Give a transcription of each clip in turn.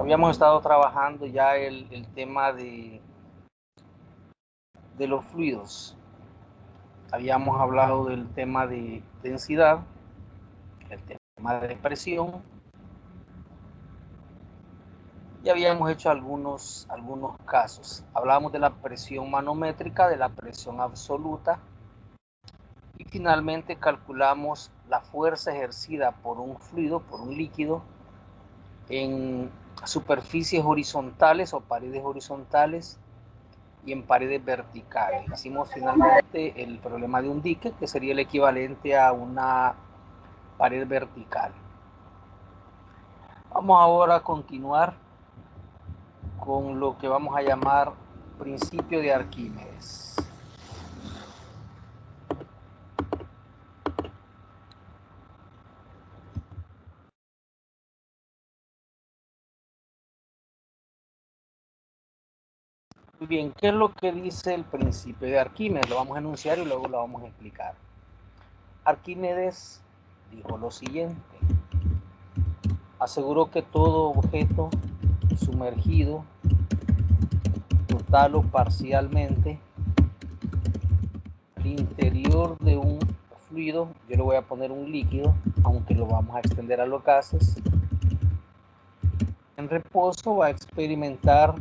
Habíamos estado trabajando ya el tema de los fluidos. Habíamos hablado del tema de densidad, el tema de presión, y habíamos hecho algunos casos. Hablábamos de la presión manométrica, de la presión absoluta, y finalmente calculamos la fuerza ejercida por un fluido, por un líquido, en superficies horizontales o paredes horizontales y en paredes verticales. Hicimos finalmente el problema de un dique, que sería el equivalente a una pared vertical. Vamos ahora a continuar con lo que vamos a llamar principio de Arquímedes. Muy bien, ¿qué es lo que dice el principio de Arquímedes? Lo vamos a enunciar y luego lo vamos a explicar. Arquímedes dijo lo siguiente: aseguró que todo objeto sumergido, total o parcialmente, al interior de un fluido, yo le voy a poner un líquido, aunque lo vamos a extender a los gases, en reposo va a experimentar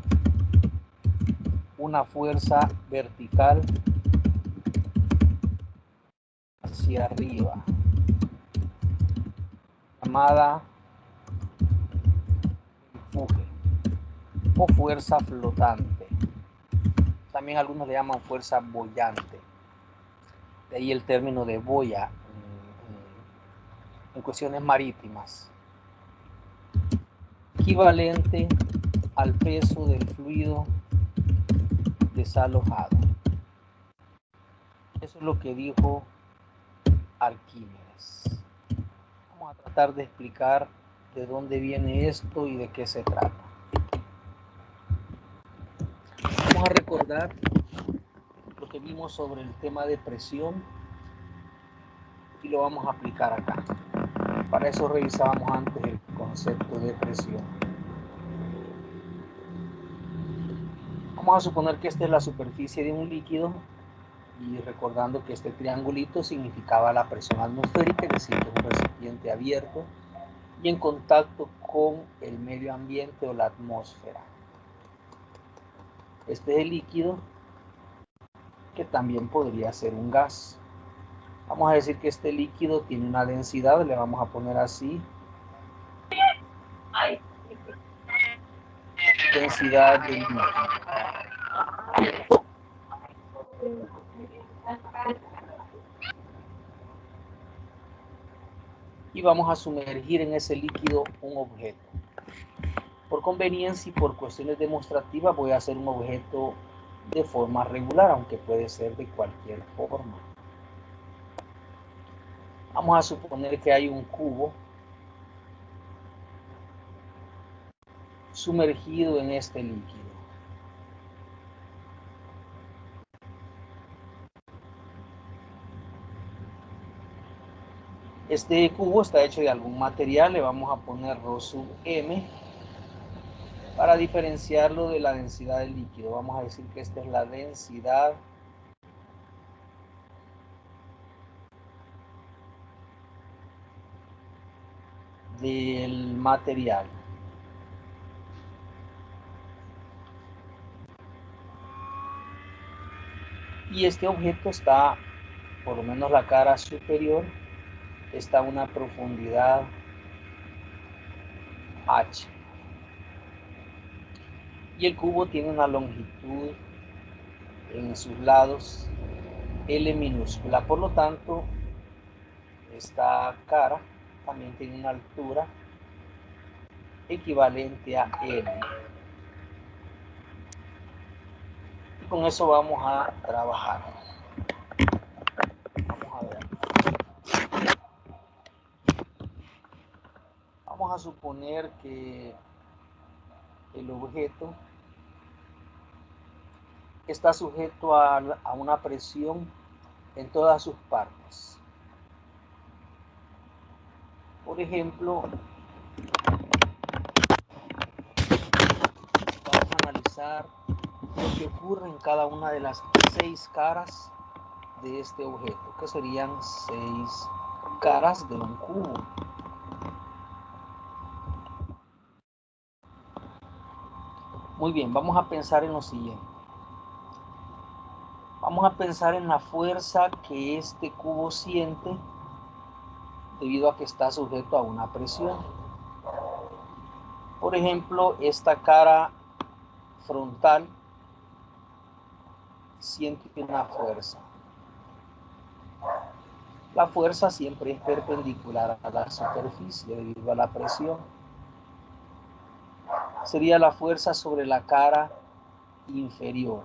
una fuerza vertical hacia arriba, llamada empuje o fuerza flotante. También algunos le llaman fuerza boyante. De ahí el término de boya en cuestiones marítimas. Equivalente al peso del fluido desalojado. Eso es lo que dijo Arquímedes. Vamos a tratar de explicar de dónde viene esto y de qué se trata. Vamos a recordar lo que vimos sobre el tema de presión y lo vamos a aplicar acá. Para eso revisábamos antes el concepto de presión. Vamos a suponer que esta es la superficie de un líquido y recordando que este triangulito significaba la presión atmosférica, es decir, que es un recipiente abierto y en contacto con el medio ambiente o la atmósfera. Este es el líquido, que también podría ser un gas. Vamos a decir que este líquido tiene una densidad, le vamos a poner así, densidad del líquido. Y vamos a sumergir en ese líquido un objeto. Por conveniencia y por cuestiones demostrativas voy a hacer un objeto de forma regular, aunque puede ser de cualquier forma. Vamos a suponer que hay un cubo sumergido en este líquido. Este cubo está hecho de algún material, le vamos a poner Rho sub m para diferenciarlo de la densidad del líquido. Vamos a decir que esta es la densidad del material. Y este objeto está, por lo menos la cara superior, está a una profundidad h. Y el cubo tiene una longitud en sus lados L minúscula. Por lo tanto, esta cara también tiene una altura equivalente a L. Y con eso vamos a trabajar. Vamos a ver. Vamos a suponer que el objeto está sujeto a una presión en todas sus partes. Por ejemplo, lo que ocurre en cada una de las 6 caras de este objeto, que serían 6 caras de un cubo. Muy bien, vamos a pensar en lo siguiente. Vamos a pensar en la fuerza que este cubo siente debido a que está sujeto a una presión. Por ejemplo, esta cara frontal siente una fuerza. La fuerza siempre es perpendicular a la superficie debido a la presión. Sería la fuerza sobre la cara inferior,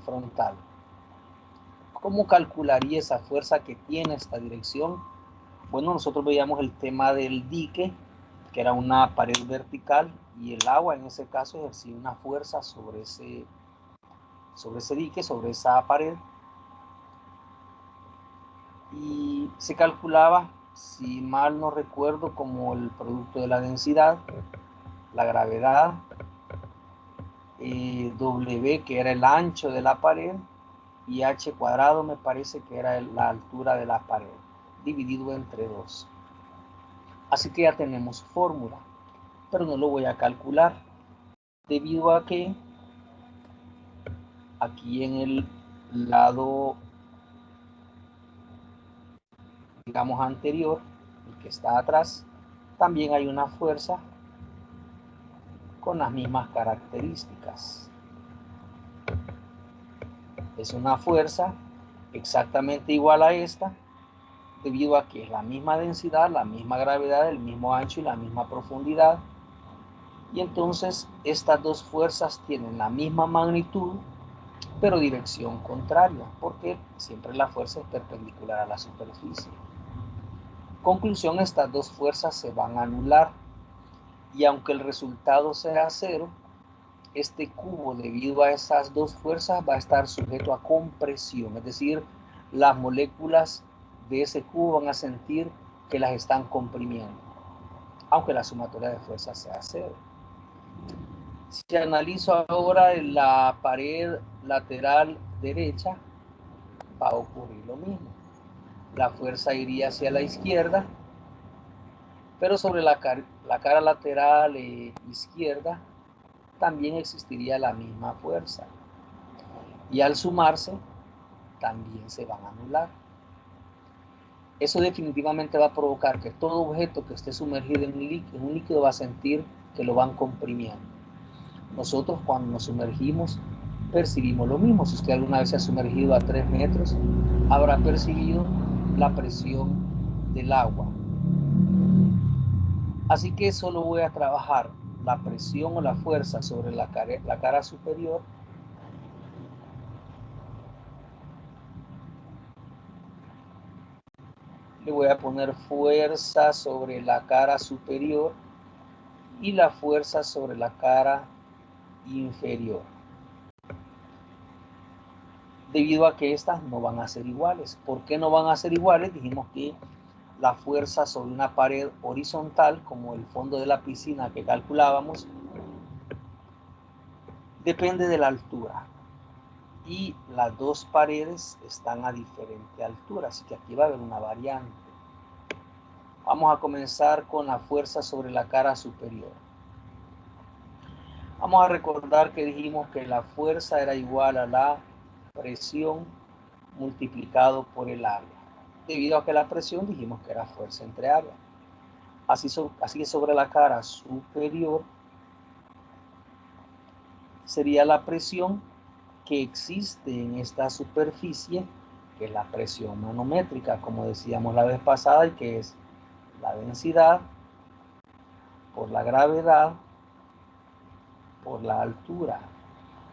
frontal. ¿Cómo calcularía esa fuerza que tiene esta dirección? Bueno, nosotros veíamos el tema del dique, que era una pared vertical, y el agua en ese caso ejercía una fuerza sobre ese dique, sobre esa pared. Y se calculaba, si mal no recuerdo, como el producto de la densidad, la gravedad, W, que era el ancho de la pared, y h cuadrado me parece que era la altura de la pared, dividido entre 2. Así que ya tenemos fórmula, pero no lo voy a calcular, debido a que aquí en el lado, digamos, anterior, el que está atrás, también hay una fuerza con las mismas características. Es una fuerza exactamente igual a esta, debido a que es la misma densidad, la misma gravedad, el mismo ancho y la misma profundidad. Y entonces estas dos fuerzas tienen la misma magnitud, pero dirección contraria, porque siempre la fuerza es perpendicular a la superficie. Conclusión, estas dos fuerzas se van a anular, y aunque el resultado sea 0, este cubo, debido a esas dos fuerzas, va a estar sujeto a compresión, es decir, las moléculas de ese cubo van a sentir que las están comprimiendo, aunque la sumatoria de fuerzas sea 0. Si analizo ahora en la pared lateral derecha, va a ocurrir lo mismo. La fuerza iría hacia la izquierda, pero sobre la cara lateral izquierda también existiría la misma fuerza. Y al sumarse, también se van a anular. Eso definitivamente va a provocar que todo objeto que esté sumergido en un líquido va a sentir que lo van comprimiendo. Nosotros cuando nos sumergimos percibimos lo mismo. Si usted alguna vez se ha sumergido a 3 metros, habrá percibido la presión del agua. Así que solo voy a trabajar la presión o la fuerza sobre la cara superior. Le voy a poner fuerza sobre la cara superior y la fuerza sobre la cara inferior, debido a que estas no van a ser iguales. ¿Por qué no van a ser iguales? Dijimos que la fuerza sobre una pared horizontal, como el fondo de la piscina que calculábamos, depende de la altura, y las dos paredes están a diferente altura, así que aquí va a haber una variante. Vamos a comenzar con la fuerza sobre la cara superior. Vamos a recordar que dijimos que la fuerza era igual a la presión multiplicado por el área. Debido a que la presión dijimos que era fuerza entre área. Así que sobre la cara superior sería la presión que existe en esta superficie, que es la presión manométrica, como decíamos la vez pasada, y que es la densidad por la gravedad por la altura.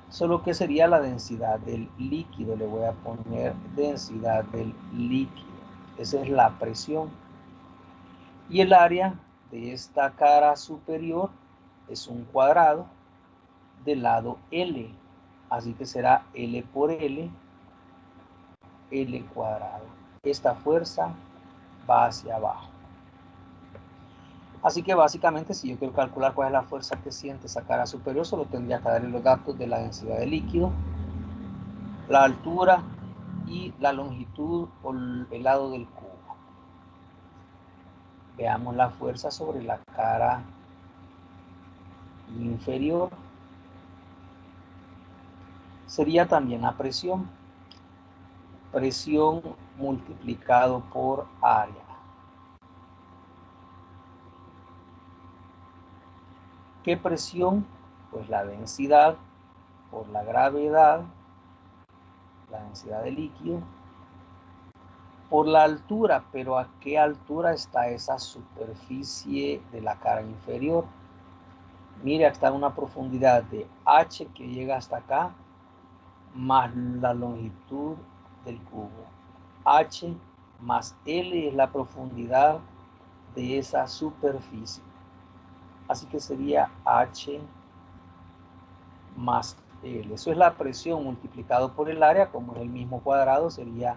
Solo que sería la densidad del líquido. Le voy a poner densidad del líquido. Esa es la presión. Y el área de esta cara superior es un cuadrado del lado L. Así que será L por L, L cuadrado. Esta fuerza va hacia abajo. Así que básicamente, si yo quiero calcular cuál es la fuerza que siente esa cara superior, solo tendría que darle los datos de la densidad de líquido, la altura y la longitud o el lado del cubo. Veamos la fuerza sobre la cara inferior. Sería también la presión. Presión multiplicado por área. ¿Qué presión? Pues la densidad por la gravedad, la densidad de líquido, por la altura, pero ¿a qué altura está esa superficie de la cara inferior? Mire, está en una profundidad de h que llega hasta acá, más la longitud del cubo. H más L es la profundidad de esa superficie. Así que sería H más L. Eso es la presión multiplicado por el área, como es el mismo cuadrado, sería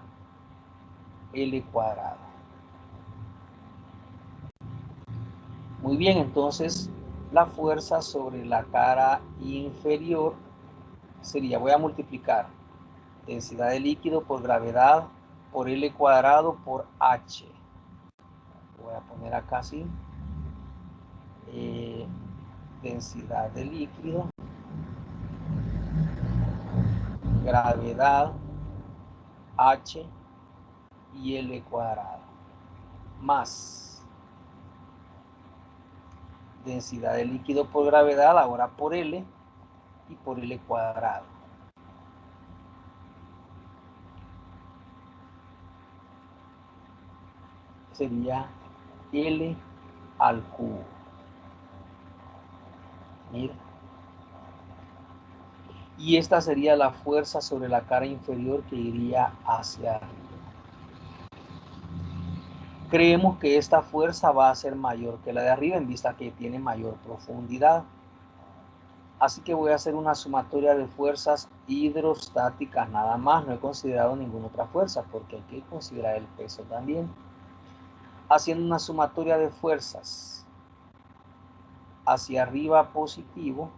L cuadrado. Muy bien, entonces la fuerza sobre la cara inferior sería, voy a multiplicar densidad de líquido por gravedad por L cuadrado por H. Voy a poner acá así. Densidad de líquido, gravedad, H y L cuadrado, más densidad de líquido por gravedad, ahora por L y por L cuadrado. Sería L al cubo. Mira. Y esta sería la fuerza sobre la cara inferior que iría hacia arriba. Creemos que esta fuerza va a ser mayor que la de arriba en vista que tiene mayor profundidad. Así que voy a hacer una sumatoria de fuerzas hidrostáticas nada más. No he considerado ninguna otra fuerza porque hay que considerar el peso también. Haciendo una sumatoria de fuerzas hacia arriba positivo,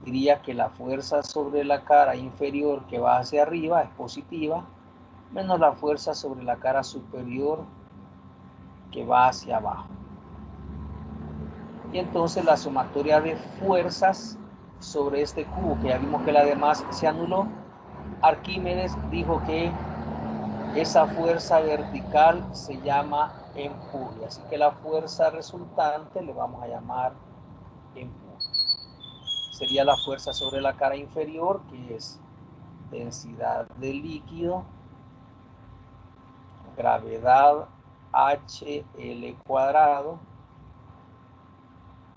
diría que la fuerza sobre la cara inferior que va hacia arriba es positiva, menos la fuerza sobre la cara superior que va hacia abajo. Y entonces la sumatoria de fuerzas sobre este cubo, que ya vimos que la demás se anuló, Arquímedes dijo que esa fuerza vertical se llama empuje. Así que la fuerza resultante le vamos a llamar empuje. Sería la fuerza sobre la cara inferior, que es densidad de líquido, gravedad HL cuadrado,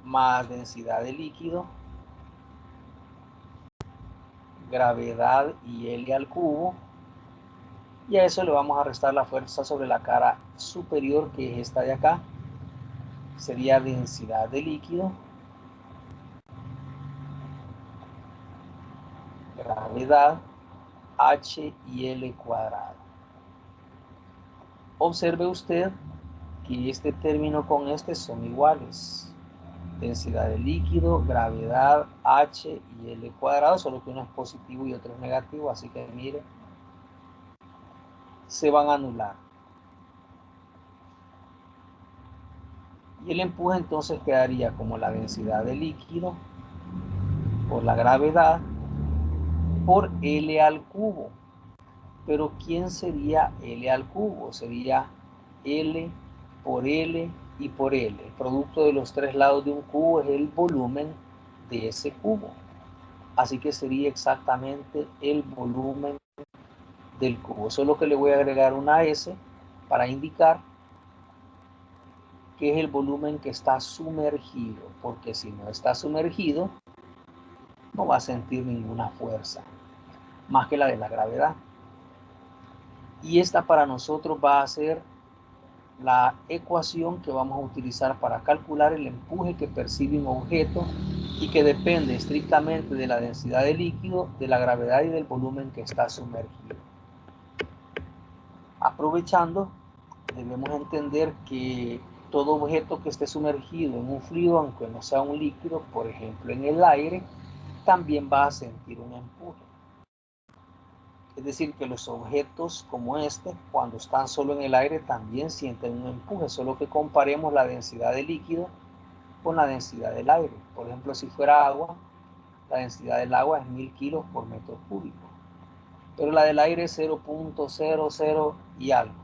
más densidad de líquido, gravedad y L al cubo, y a eso le vamos a restar la fuerza sobre la cara superior, que es esta de acá, sería densidad de líquido, gravedad, H y L cuadrado. Observe usted que este término con este son iguales. Densidad de líquido, gravedad, H y L cuadrado, solo que uno es positivo y otro es negativo, así que mire, se van a anular. Y el empuje entonces quedaría como la densidad de líquido por la gravedad por L al cubo. Pero ¿quién sería L al cubo? Sería L por L y por L. El producto de los tres lados de un cubo es el volumen de ese cubo. Así que sería exactamente el volumen del cubo. Solo que le voy a agregar una S para indicar que es el volumen que está sumergido. Porque si no está sumergido, no va a sentir ninguna fuerza, más que la de la gravedad. Y esta para nosotros va a ser la ecuación que vamos a utilizar para calcular el empuje que percibe un objeto y que depende estrictamente de la densidad de líquido, de la gravedad y del volumen que está sumergido. Aprovechando, debemos entender que todo objeto que esté sumergido en un fluido, aunque no sea un líquido, por ejemplo en el aire, también va a sentir un empuje. Es decir, que los objetos como este, cuando están solo en el aire, también sienten un empuje, solo que comparemos la densidad del líquido con la densidad del aire. Por ejemplo, si fuera agua, la densidad del agua es 1000 kilos por metro cúbico, pero la del aire es 0.00 y algo.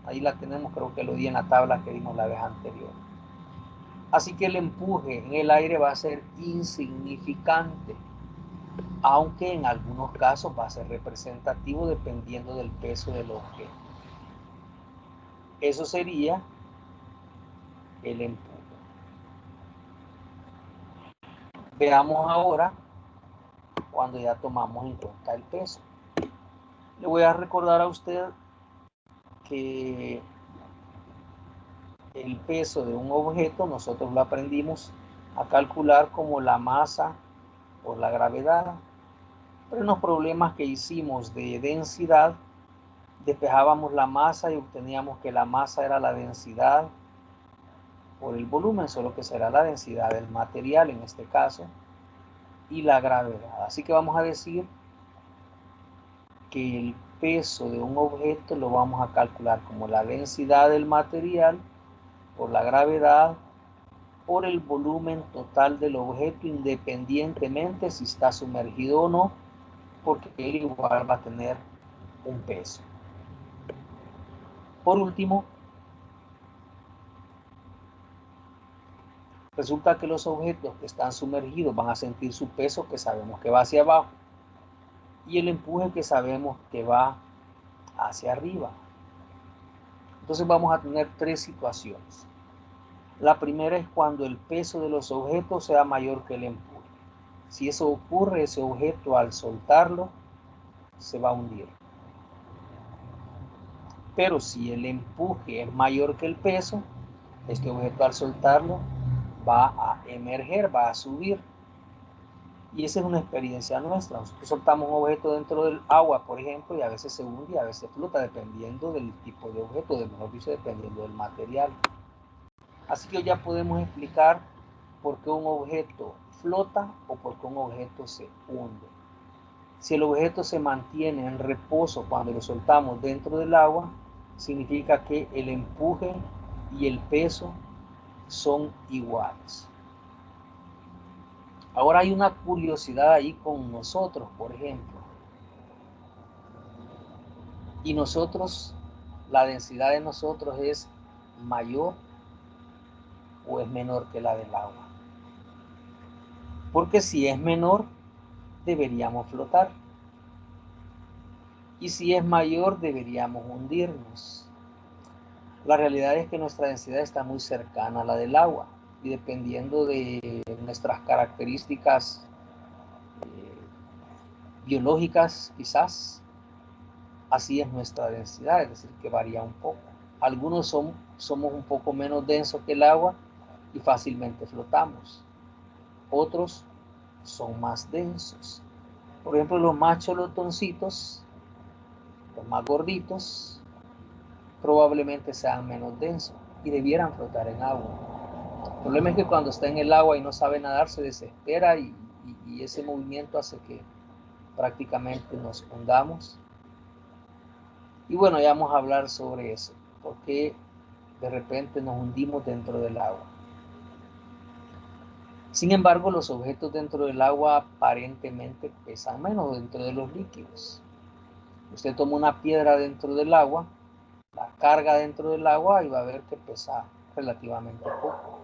Ahí la tenemos, creo que lo di en la tabla que vimos la vez anterior. Así que el empuje en el aire va a ser insignificante, aunque en algunos casos va a ser representativo dependiendo del peso del objeto. Eso sería el empuje. Veamos ahora cuando ya tomamos en cuenta el peso. Le voy a recordar a usted que el peso de un objeto nosotros lo aprendimos a calcular como la masa por la gravedad, pero en los problemas que hicimos de densidad despejábamos la masa y obteníamos que la masa era la densidad por el volumen, solo que será la densidad del material en este caso, y la gravedad. Así que vamos a decir que el peso de un objeto lo vamos a calcular como la densidad del material por la gravedad por el volumen total del objeto, independientemente si está sumergido o no, porque él igual va a tener un peso. Por último, resulta que los objetos que están sumergidos van a sentir su peso, que sabemos que va hacia abajo, y el empuje que sabemos que va hacia arriba. Entonces vamos a tener tres situaciones. La primera es cuando el peso de los objetos sea mayor que el empuje. Si eso ocurre, ese objeto al soltarlo se va a hundir. Pero si el empuje es mayor que el peso, este objeto al soltarlo va a emerger, va a subir. Y esa es una experiencia nuestra. Nosotros soltamos un objeto dentro del agua, por ejemplo, y a veces se hunde y a veces flota, dependiendo del tipo de objeto, mejor dicho, dependiendo del material. Así que ya podemos explicar por qué un objeto flota o por qué un objeto se hunde. Si el objeto se mantiene en reposo cuando lo soltamos dentro del agua, significa que el empuje y el peso son iguales. Ahora hay una curiosidad ahí con nosotros, por ejemplo. Y nosotros, la densidad de nosotros es mayor o es menor que la del agua. Porque si es menor, deberíamos flotar. Y si es mayor, deberíamos hundirnos. La realidad es que nuestra densidad está muy cercana a la del agua. Y dependiendo de nuestras características biológicas, quizás, así es nuestra densidad, es decir, que varía un poco. Algunos somos un poco menos densos que el agua y fácilmente flotamos. Otros son más densos. Por ejemplo, los más cholotoncitos, los más gorditos, probablemente sean menos densos y debieran flotar en agua. El problema es que cuando está en el agua y no sabe nadar, se desespera y ese movimiento hace que prácticamente nos hundamos. Y bueno, ya vamos a hablar sobre eso, porque de repente nos hundimos dentro del agua. Sin embargo, los objetos dentro del agua aparentemente pesan menos dentro de los líquidos. Usted toma una piedra dentro del agua, la carga dentro del agua y va a ver que pesa relativamente poco.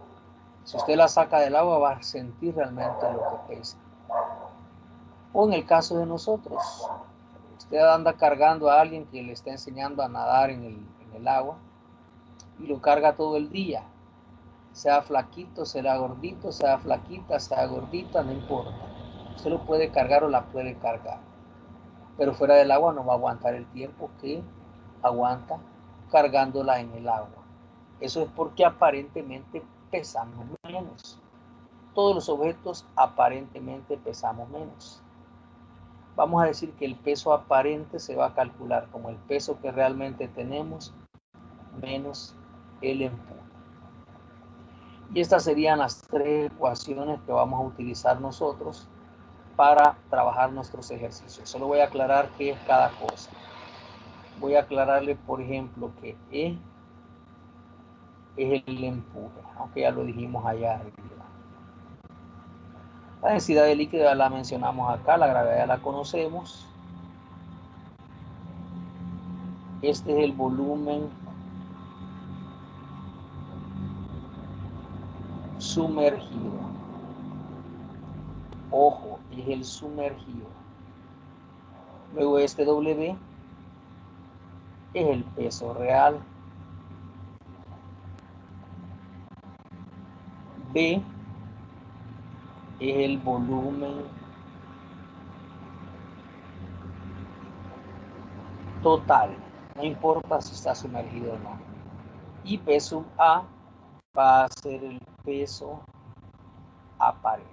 Si usted la saca del agua, va a sentir realmente lo que pesa. O en el caso de nosotros, usted anda cargando a alguien que le está enseñando a nadar en el agua y lo carga todo el día. Sea flaquito, sea gordito, sea flaquita, sea gordita, no importa. Usted lo puede cargar o la puede cargar. Pero fuera del agua no va a aguantar el tiempo que aguanta cargándola en el agua. Eso es porque aparentemente pesamos menos. Todos los objetos aparentemente pesamos menos. Vamos a decir que el peso aparente se va a calcular como el peso que realmente tenemos menos el empuje. Y estas serían las tres ecuaciones que vamos a utilizar nosotros para trabajar nuestros ejercicios. Solo voy a aclarar qué es cada cosa. Voy a aclararle, por ejemplo, que E es el empuje, aunque ya lo dijimos allá arriba. La densidad de líquido ya la mencionamos acá, la gravedad ya la conocemos. Este es el volumen sumergido. Ojo, es el sumergido. Luego este W es el peso real. B es el volumen total, no importa si está sumergido o no. Y P sub A va a ser el peso aparente.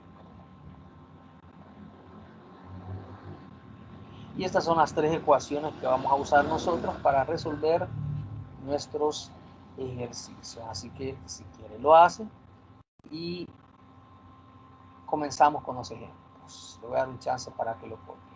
Y estas son las tres ecuaciones que vamos a usar nosotros para resolver nuestros ejercicios. Así que si quiere lo hace y comenzamos con los ejemplos. Le voy a dar un chance para que lo copie.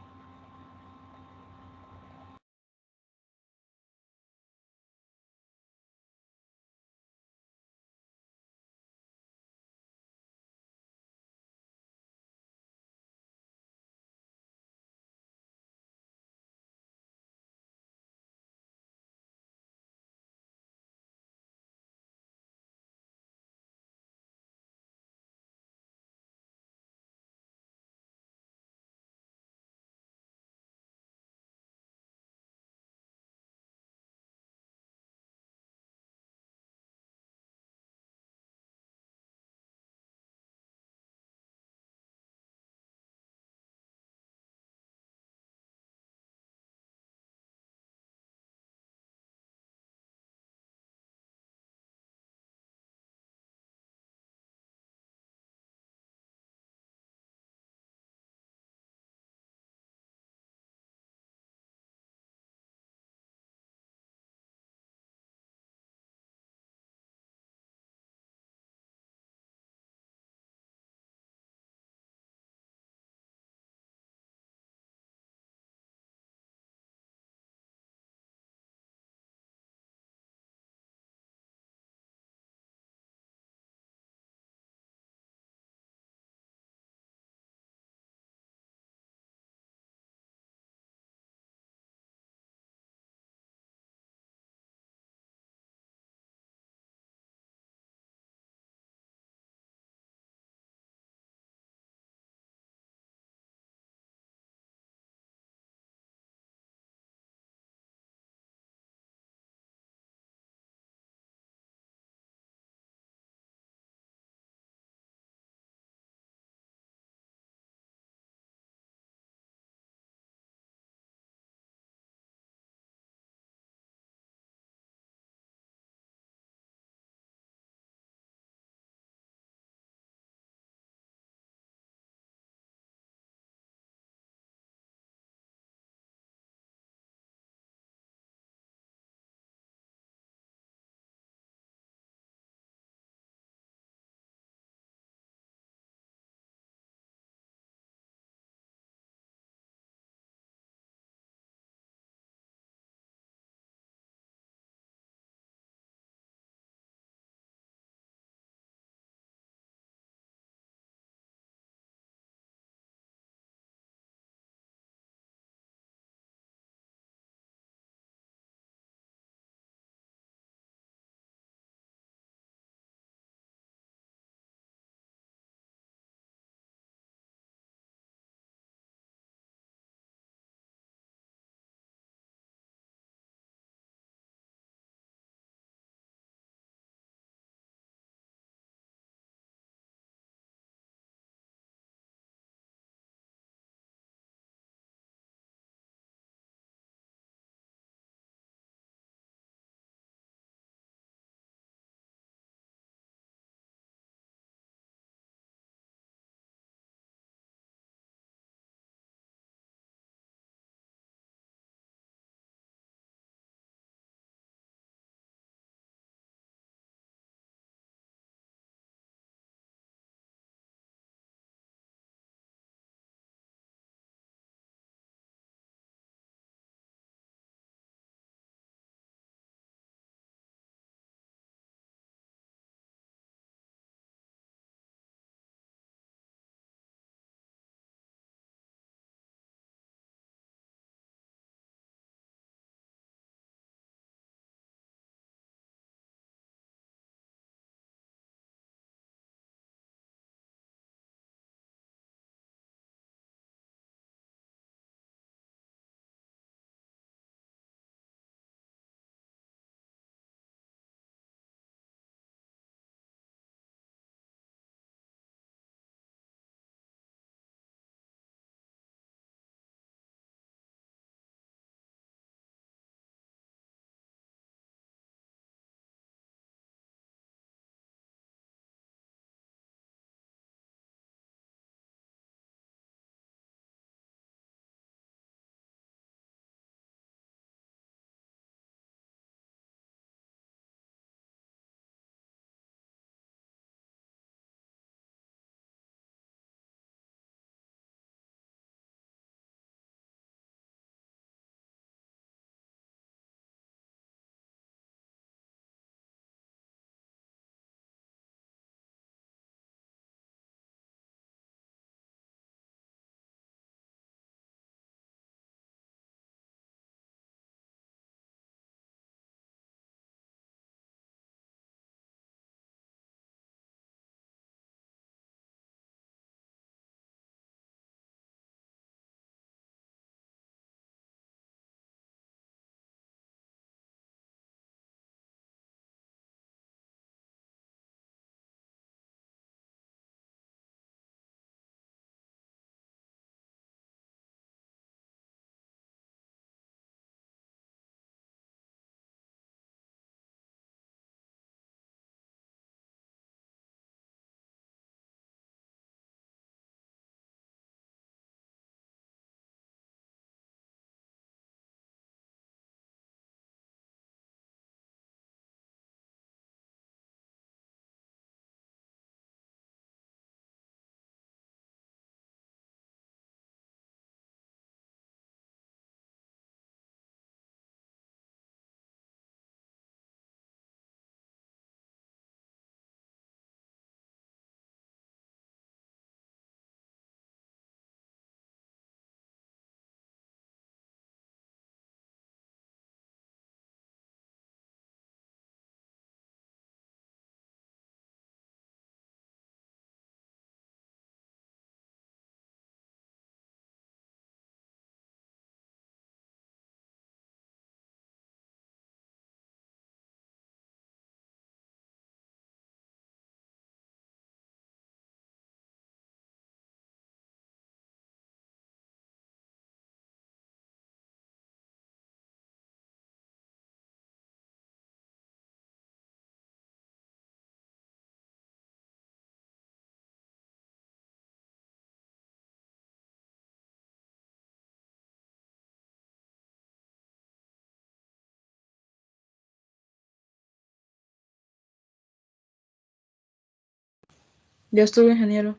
Ya estuvo, ingeniero.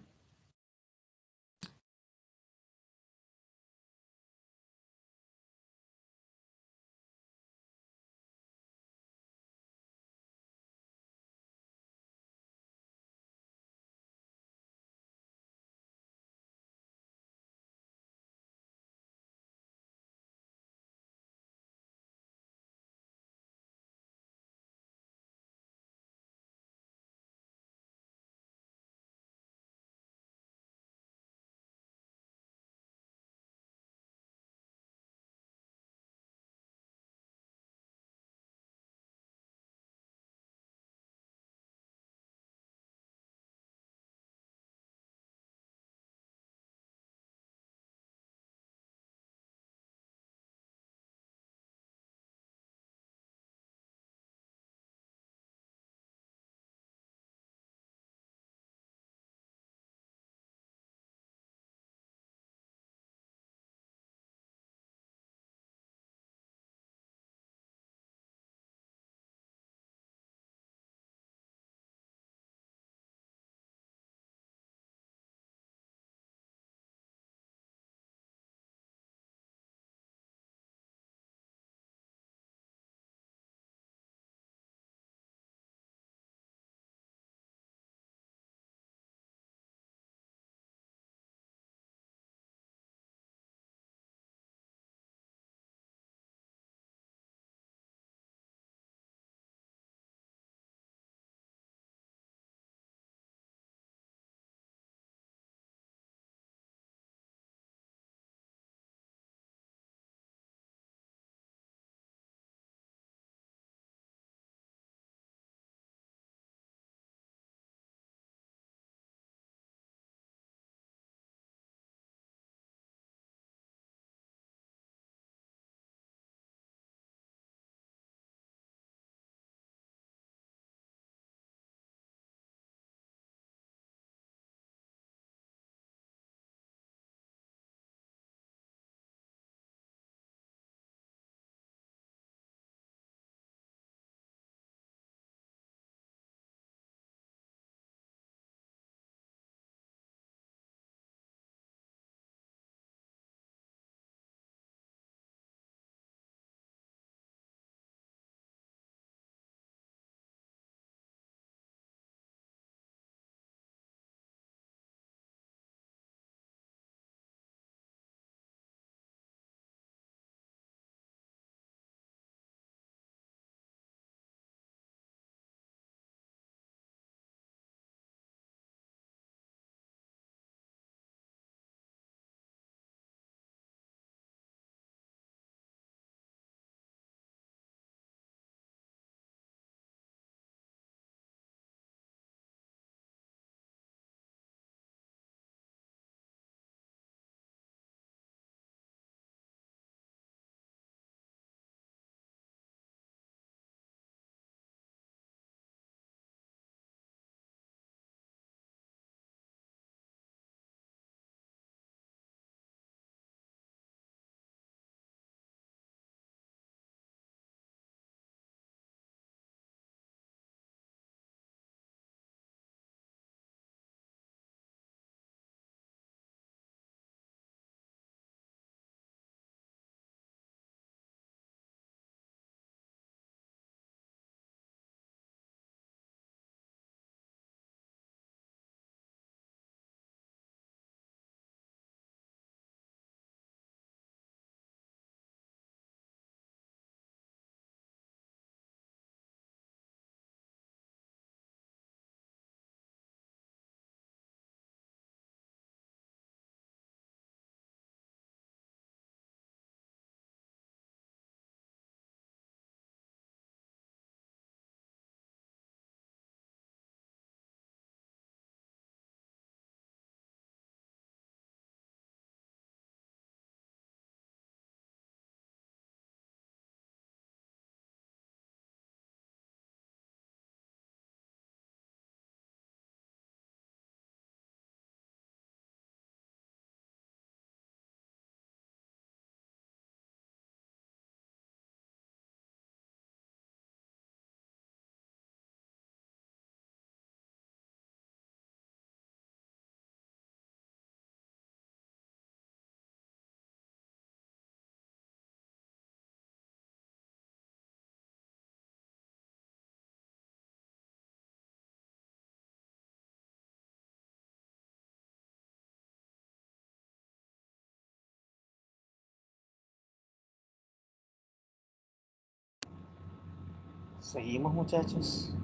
Seguimos, muchachos.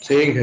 Sí,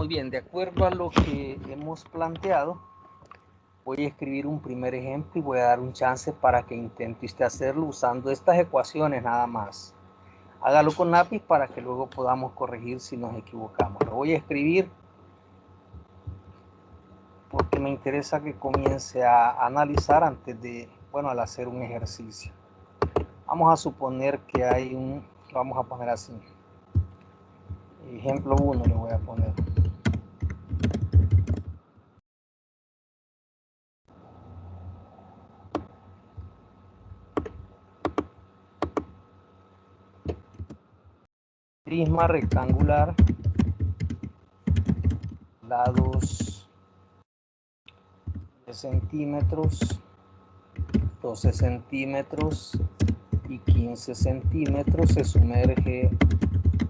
Muy bien, de acuerdo a lo que hemos planteado, voy a escribir un primer ejemplo y voy a dar un chance para que intente usted hacerlo usando estas ecuaciones nada más. Hágalo con lápiz para que luego podamos corregir si nos equivocamos. Lo voy a escribir porque me interesa que comience a analizar antes de, bueno, al hacer un ejercicio. Vamos a suponer que hay vamos a poner así. Ejemplo 1 le voy a poner. Prisma rectangular, lados 10 centímetros, 12 centímetros y 15 centímetros, se sumerge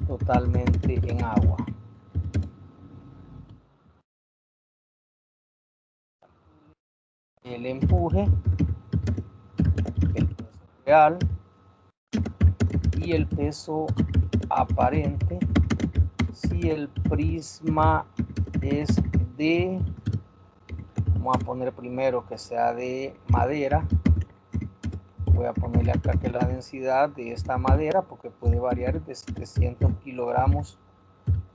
totalmente en agua. El empuje, el peso real y el peso aparente si el prisma es de, vamos a poner primero que sea de madera. Voy a ponerle acá que la densidad de esta madera, porque puede variar de 700 kilogramos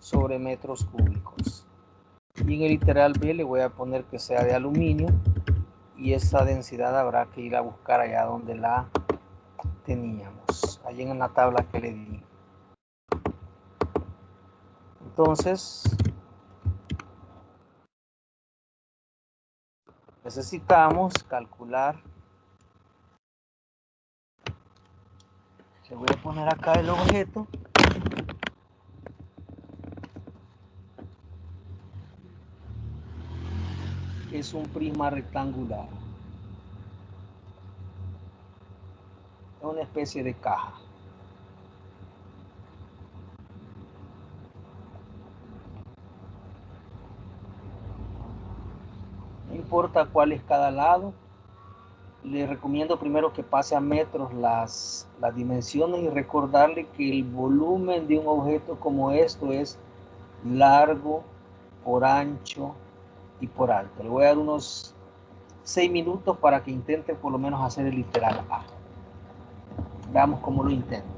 sobre metros cúbicos. Y en el literal B le voy a poner que sea de aluminio, y esa densidad habrá que ir a buscar allá donde la teníamos, allí en la tabla que le di. Entonces necesitamos calcular. Le voy a poner acá el objeto. Es un prisma rectangular. Es una especie de caja. No importa cuál es cada lado. Le recomiendo primero que pase a metros las dimensiones, y recordarle que el volumen de un objeto como esto es largo por ancho y por alto. Le voy a dar unos 6 minutos para que intente por lo menos hacer el literal A. Veamos cómo lo intenta.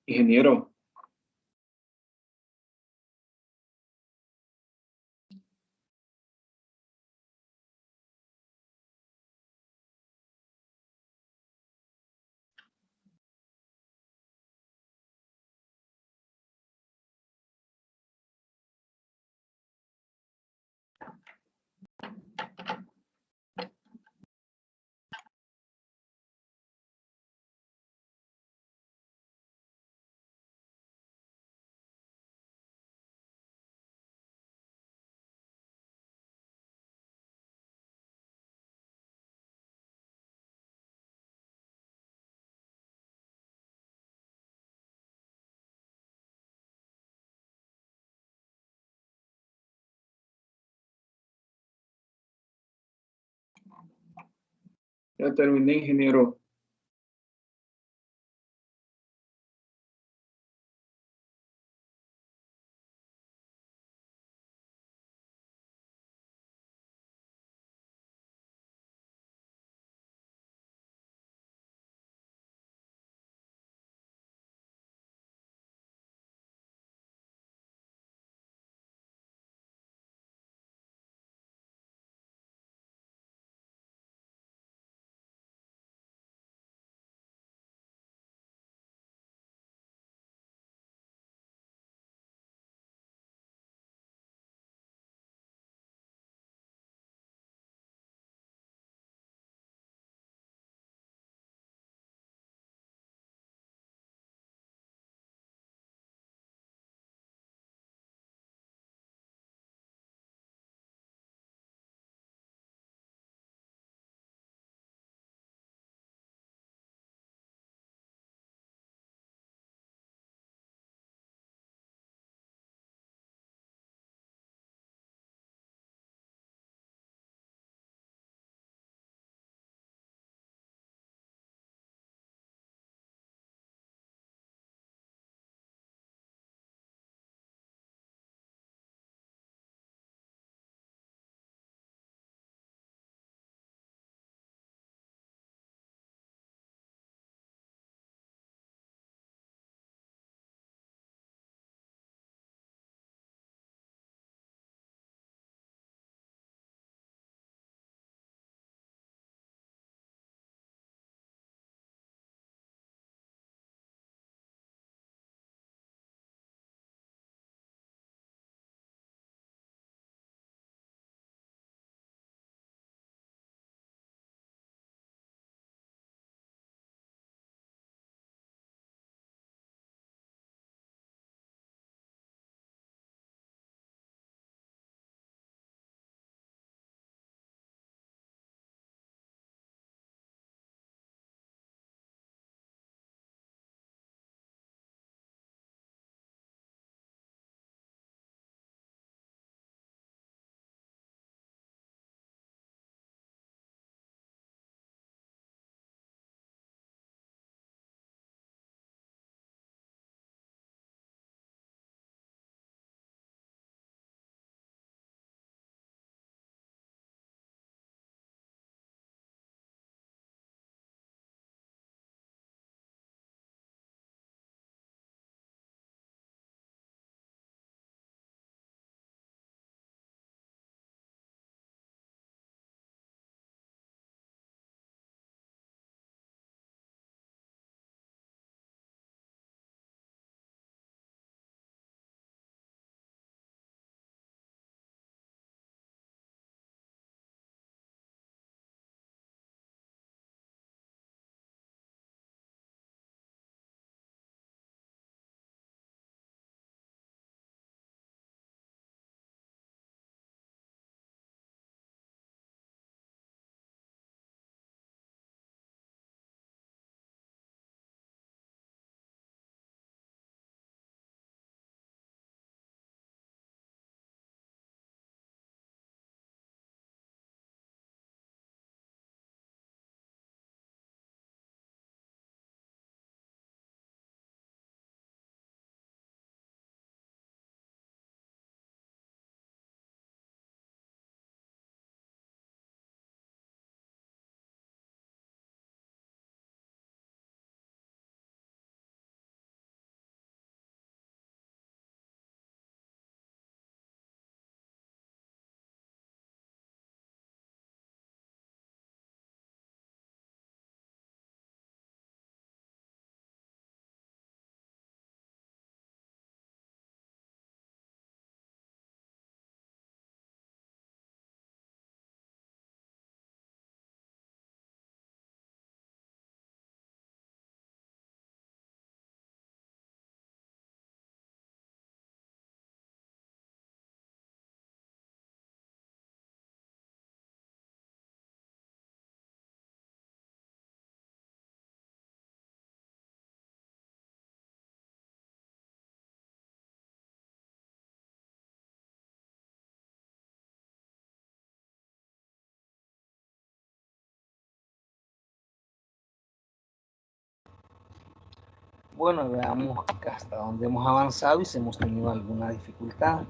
Ingeniero, ya terminé, ingeniero. Bueno, veamos hasta dónde hemos avanzado y si hemos tenido alguna dificultad.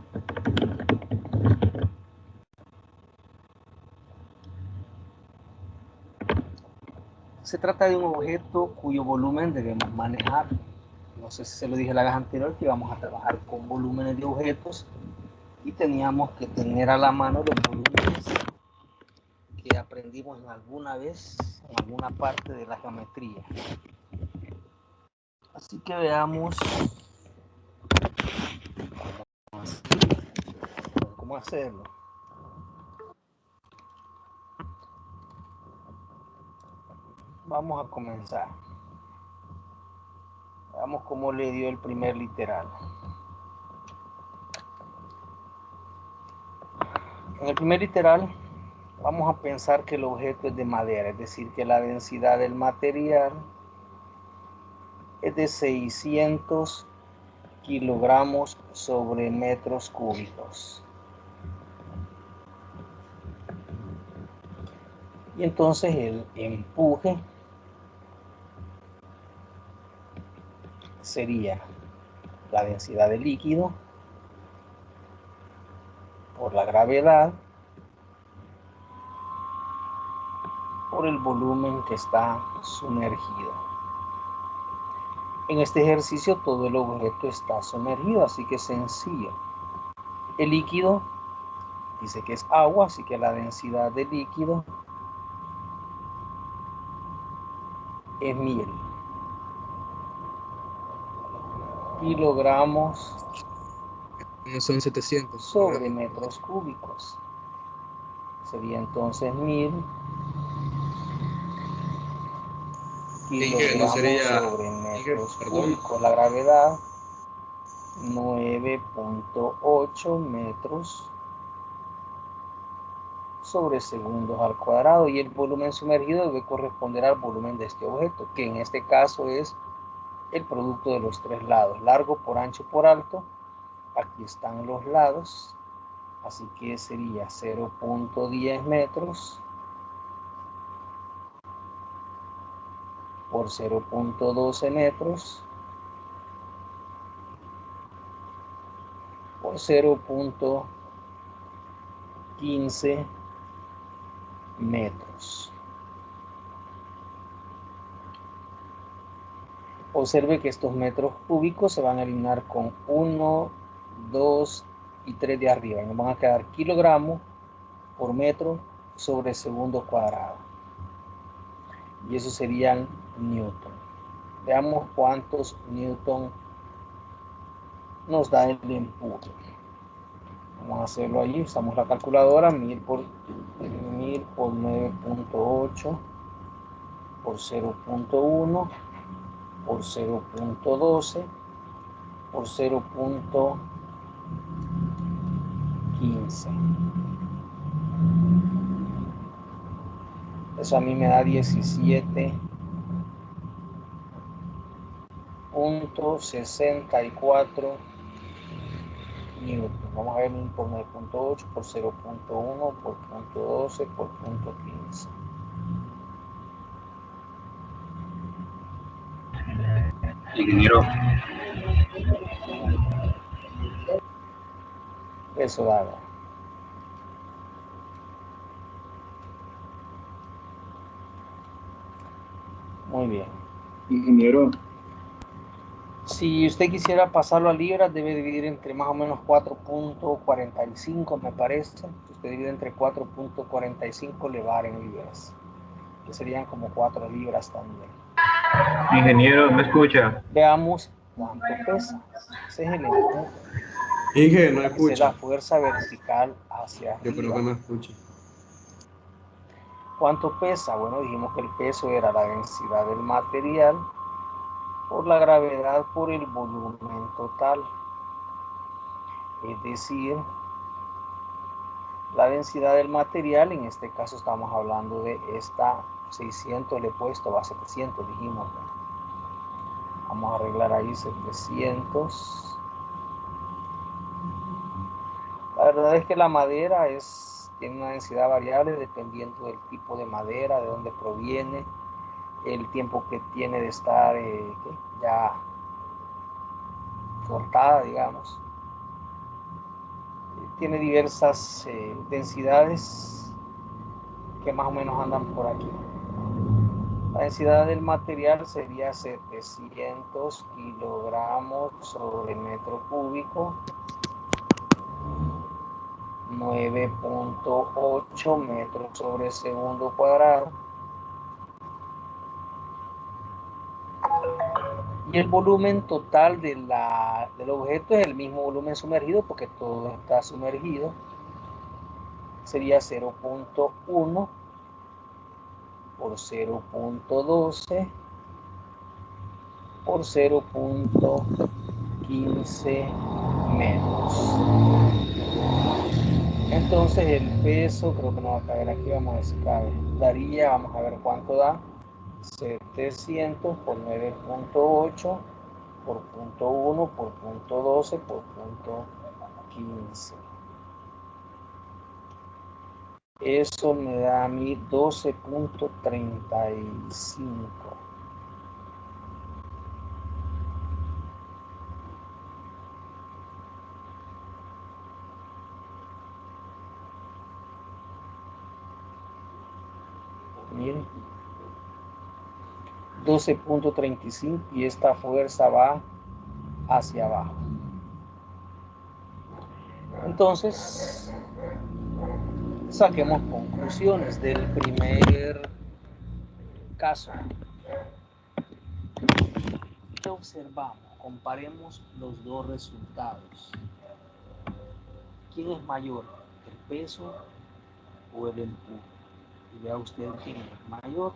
Se trata de un objeto cuyo volumen debemos manejar. No sé si se lo dije la vez anterior que íbamos a trabajar con volúmenes de objetos y teníamos que tener a la mano los volúmenes que aprendimos en alguna vez, en alguna parte de la geometría. Así que veamos cómo hacerlo. Vamos a comenzar. Veamos cómo le dio el primer literal. En el primer literal vamos a pensar que el objeto es de madera, es decir, que la densidad del material es de 600 kilogramos sobre metros cúbicos. Y entonces el empuje sería la densidad del líquido por la gravedad por el volumen que está sumergido. En este ejercicio todo el objeto está sumergido, así que es sencillo. El líquido dice que es agua, así que la densidad del líquido es 1000 kilogramos Son 700 sobre metros cúbicos. Sería entonces 1000 kilogramos no sería, sobre metros perdón. cúbicos. La gravedad 9.8 metros sobre segundos al cuadrado, y el volumen sumergido debe corresponder al volumen de este objeto, que en este caso es el producto de los tres lados, largo por ancho por alto. Aquí están los lados, así que sería 0.10 metros por 0.12 metros por 0.15 metros. Observe que estos metros cúbicos se van a eliminar con 1, 2 y 3 de arriba. Y nos van a quedar kilogramos por metro sobre segundo cuadrado. Y eso serían newton. Veamos cuántos newton nos da el empuje. Vamos a hacerlo allí. Usamos la calculadora. 1000 por 9.8 por 0.1 por 0.12 por 0.15. Eso a mí me da 17.64 newton. Vamos a ver 1000 por 9.8 por 0.1 por 0.12 por 0.15. Ingeniero, Eso da. Muy bien. ingeniero, Si usted quisiera pasarlo a libras, debe dividir entre más o menos 4.45, me parece. Si usted divide entre 4.45, le va a dar en libras, que serían como 4 libras también. ingeniero, ¿me escucha? Veamos cuánto pesa. Ese es el empuje. Inge, no Esa es la escucha. fuerza vertical hacia Yo creo arriba. que no escucha. ¿Cuánto pesa? Bueno, dijimos que el peso era la densidad del material por la gravedad por el volumen total. Es decir, la densidad del material, en este caso estamos hablando de esta 600, le he puesto a 700, dijimos. Vamos a arreglar ahí 700. La verdad es que la madera tiene una densidad variable dependiendo del tipo de madera, de dónde proviene, el tiempo que tiene de estar ya cortada, digamos. Tiene diversas densidades que más o menos andan por aquí. La densidad del material sería 700 kilogramos sobre metro cúbico, 9.8 metros sobre segundo cuadrado. Y el volumen total del objeto es el mismo volumen sumergido porque todo está sumergido. Sería 0.1 por 0.12 por 0.15 metros. Entonces el peso, creo que no va a caber aquí, vamos a ver si cabe. Daría, vamos a ver cuánto da. 700 por 9.8 por 0.1 por 0.12 por 0.15. Eso me da a mí 12.35. Miren, 12.35 y esta fuerza va hacia abajo. Entonces, saquemos conclusiones del primer caso. ¿Qué observamos? Comparemos los dos resultados. ¿Quién es mayor, el peso o el empuje? Y vea usted quién es mayor.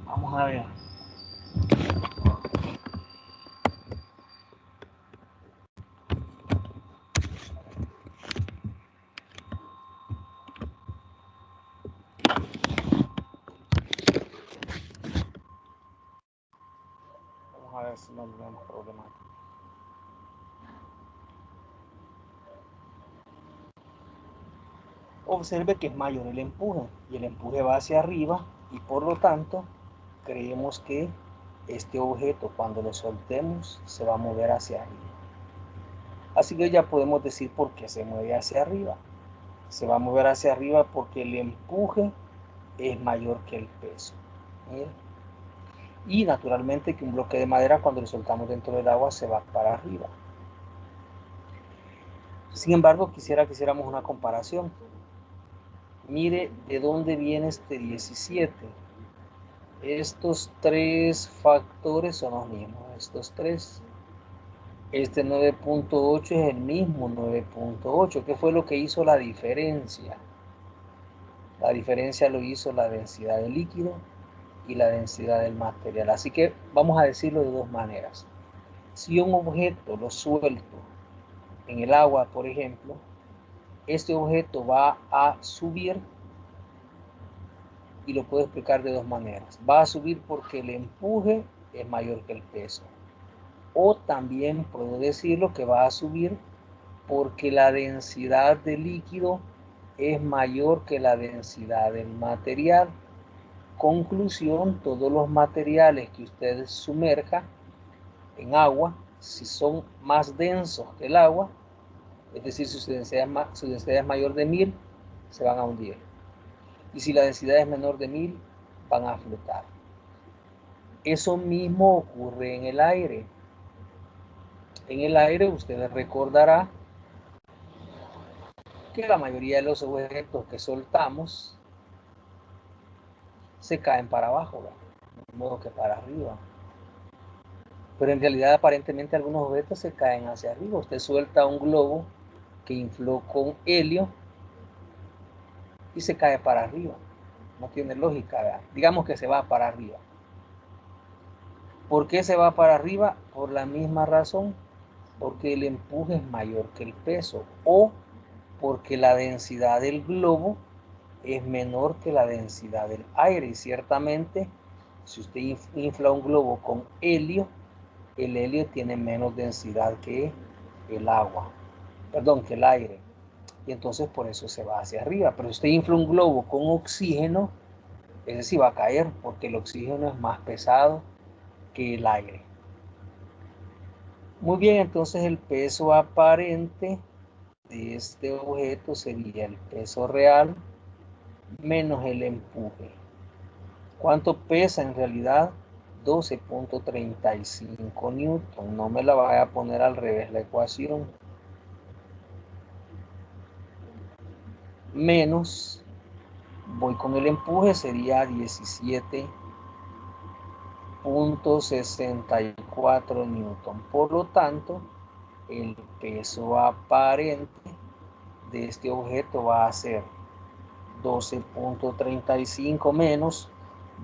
Vamos a ver. Vamos a ver si no tenemos problemas. Observe que es mayor el empuje y el empuje va hacia arriba y por lo tanto creemos que este objeto cuando lo soltemos se va a mover hacia arriba. Así que ya podemos decir por qué se mueve hacia arriba. Se va a mover hacia arriba porque el empuje es mayor que el peso. ¿Mira? Y naturalmente que un bloque de madera cuando lo soltamos dentro del agua se va para arriba. Sin embargo, quisiera que hiciéramos una comparación. Mire de dónde viene este 17. Estos tres factores son los mismos, estos tres. Este 9.8 es el mismo 9.8. ¿Qué fue lo que hizo la diferencia? La diferencia lo hizo la densidad del líquido y la densidad del material. Así que vamos a decirlo de dos maneras. Si un objeto lo suelto en el agua, por ejemplo, este objeto va a subir y lo puedo explicar de dos maneras. Va a subir porque el empuje es mayor que el peso. O también puedo decirlo que va a subir porque la densidad del líquido es mayor que la densidad del material. Conclusión, todos los materiales que usted sumerja en agua, si son más densos que el agua, es decir, si su densidad es mayor de 1000, se van a hundir. Y si la densidad es menor de 1000, van a flotar. Eso mismo ocurre en el aire. En el aire usted recordará que la mayoría de los objetos que soltamos se caen para abajo, de modo que para arriba. Pero en realidad aparentemente algunos objetos se caen hacia arriba. Usted suelta un globo que infló con helio y se cae para arriba. No tiene lógica, ¿verdad? Digamos que se va para arriba. ¿Por qué se va para arriba? Por la misma razón, porque el empuje es mayor que el peso o porque la densidad del globo es menor que la densidad del aire. Y ciertamente, si usted infla un globo con helio, el helio tiene menos densidad que el agua, perdón, que el aire. Y entonces por eso se va hacia arriba. Pero si usted infla un globo con oxígeno, ese sí va a caer, porque el oxígeno es más pesado que el aire. Muy bien, entonces el peso aparente de este objeto sería el peso real menos el empuje. ¿Cuánto pesa en realidad? 12.35 newton. No me la vaya a poner al revés la ecuación. Menos, voy con el empuje, sería 17.64 newton. Por lo tanto, el peso aparente de este objeto va a ser 12.35 menos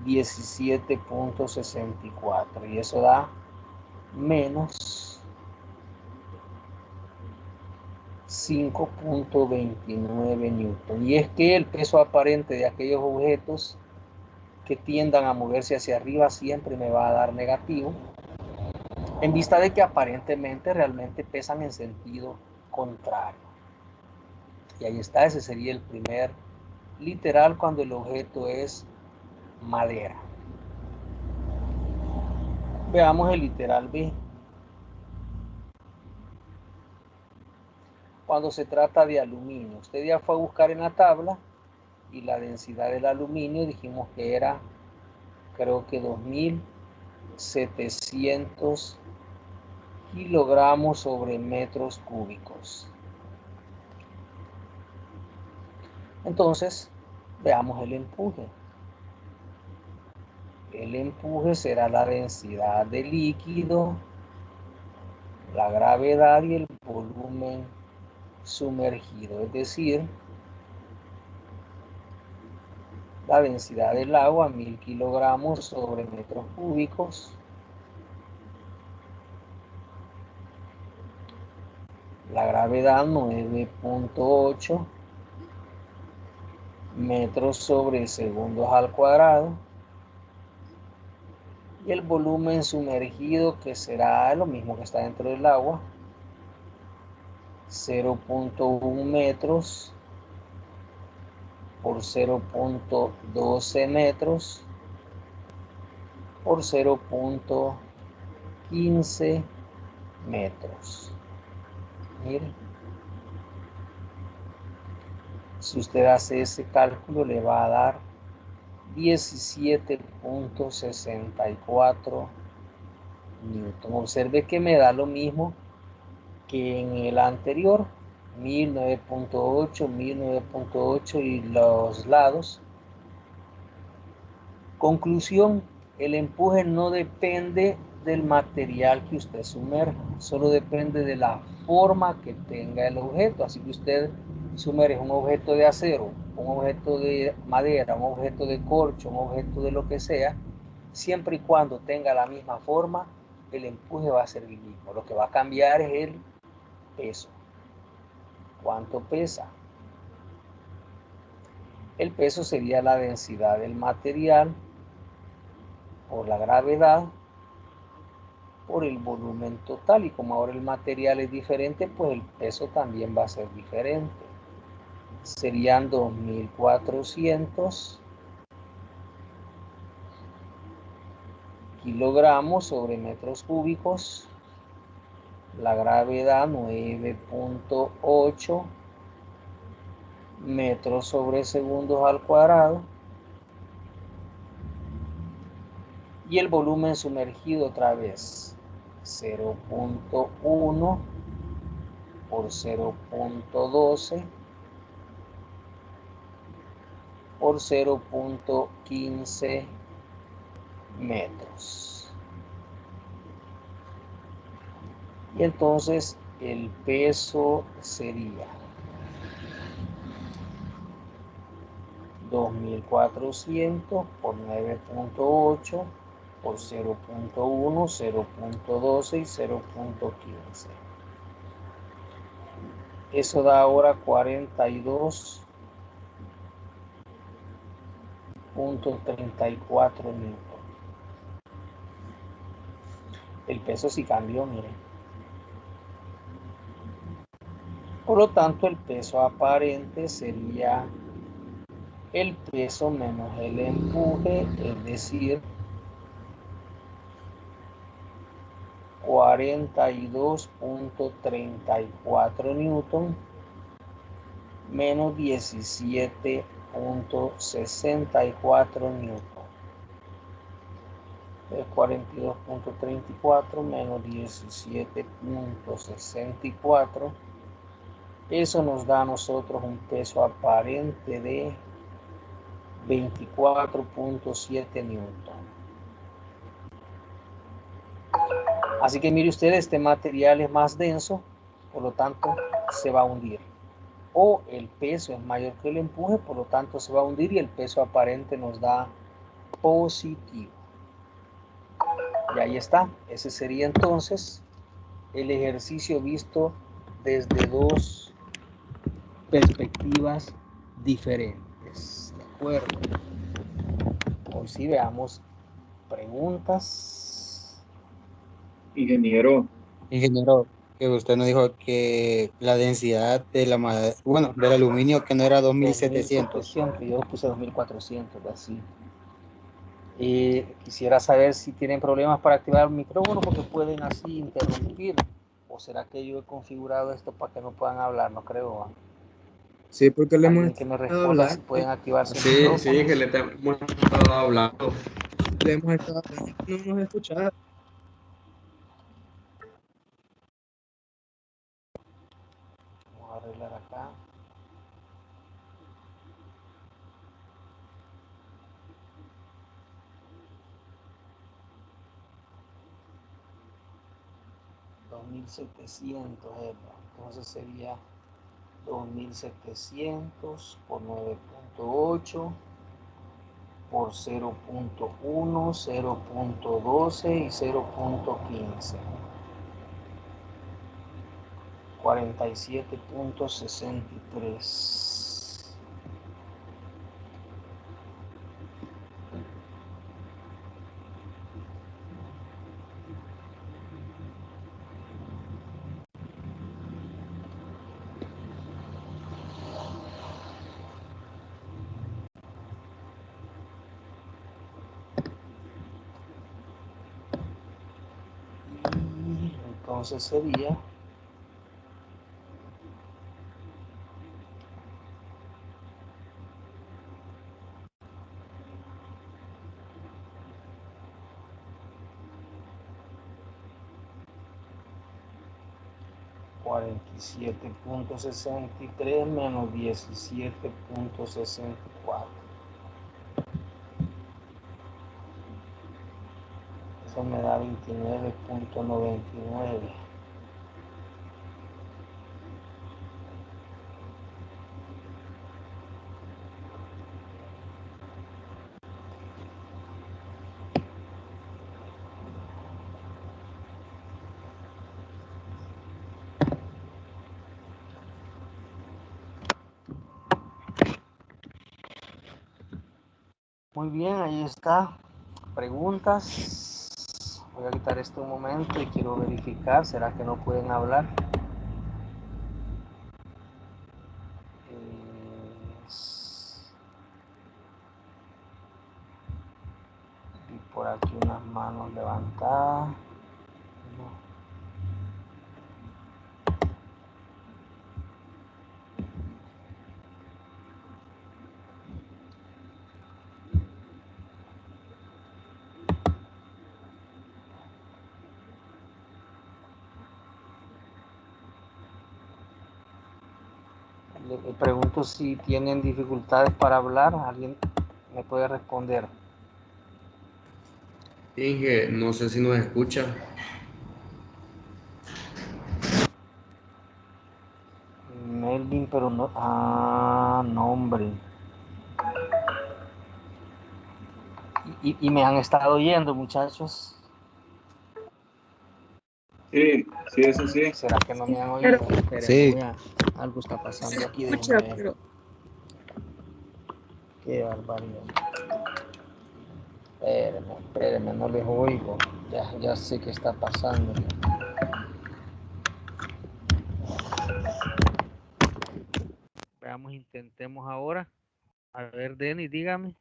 17.64 y eso da menos 5.29 newton. Y es que el peso aparente de aquellos objetos que tiendan a moverse hacia arriba siempre me va a dar negativo, en vista de que aparentemente realmente pesan en sentido contrario. Y ahí está, ese sería el primer literal cuando el objeto es madera. Veamos el literal B. Cuando se trata de aluminio, usted ya fue a buscar en la tabla y la densidad del aluminio dijimos que era, creo que 2700 kilogramos sobre metros cúbicos. Entonces, veamos el empuje. El empuje será la densidad del líquido, la gravedad y el volumen sumergido, es decir, la densidad del agua 1000 kilogramos sobre metros cúbicos, la gravedad 9.8 metros sobre segundos al cuadrado y el volumen sumergido, que será lo mismo que está dentro del agua, 0.1 metros por 0.12 metros por 0.15 metros. Miren, si usted hace ese cálculo le va a dar 17.64 newton. Observe que me da lo mismo que en el anterior, 1009.8, 1009.8 y los lados. Conclusión, el empuje no depende del material que usted sumerja, solo depende de la forma que tenga el objeto. Así que usted sumerge un objeto de acero, un objeto de madera, un objeto de corcho, un objeto de lo que sea, siempre y cuando tenga la misma forma, el empuje va a ser el mismo. Lo que va a cambiar es el peso. ¿Cuánto pesa? El peso sería la densidad del material por la gravedad por el volumen total, y como ahora el material es diferente, pues el peso también va a ser diferente. Serían 2400 kilogramos sobre metros cúbicos, la gravedad 9.8 metros sobre segundos al cuadrado y el volumen sumergido otra vez 0.1 por 0.12 por 0.15 metros. Y entonces el peso sería 2400 por 9.8 por 0.1, 0.12 y 0.15. Eso da ahora 42.34 newton. El peso sí cambió, miren. Por lo tanto, el peso aparente sería el peso menos el empuje, es decir, 42.34 newton menos 17.64 newton. 42.34 menos 17.64. Eso nos da a nosotros un peso aparente de 24.7 newton. Así que mire usted, este material es más denso, por lo tanto se va a hundir. O el peso es mayor que el empuje, por lo tanto se va a hundir y el peso aparente nos da positivo. Y ahí está. Ese sería entonces el ejercicio visto desde dos perspectivas diferentes. ¿De acuerdo? Hoy sí veamos preguntas. Ingeniero, Ingeniero, que usted nos dijo que la densidad de la madera, bueno, del aluminio que no era 2700. 2700, yo puse 2400, así. Quisiera saber si tienen problemas para activar el micrófono porque pueden así interrumpir. ¿O será que yo he configurado esto para que no puedan hablar? No creo. Sí, porque le hemos Alguien que me estado responda si hablando. pueden activarse el sí, micrófono. que le hemos estado hablando. Le hemos estado hablando, no nos escuchado. Vamos a arreglar acá. $2.700, entonces sería 2.700 por 9.8 por 0.1, 0.12 y 0.15. 47.63. Y entonces sería 47.63 menos 17.64. Eso me da 29.99. Muy bien, ahí está. Preguntas. Voy a quitar esto un momento y quiero verificar. ¿Será que no pueden hablar? Vi por aquí unas manos levantadas. No. Le pregunto si tienen dificultades para hablar. ¿Alguien me puede responder? Inge, no sé si nos escucha. Melvin, pero no. Ah, no, hombre. Y me han estado oyendo, muchachos. Sí, sí, eso sí. ¿Será que no me han oído? Sí. Espérenme, algo está pasando aquí. Escucha, Déjenme ver. pero Qué barbaridad. Espérenme, no les oigo. Ya sé qué está pasando. Vamos, intentemos ahora. A ver, Denis, dígame.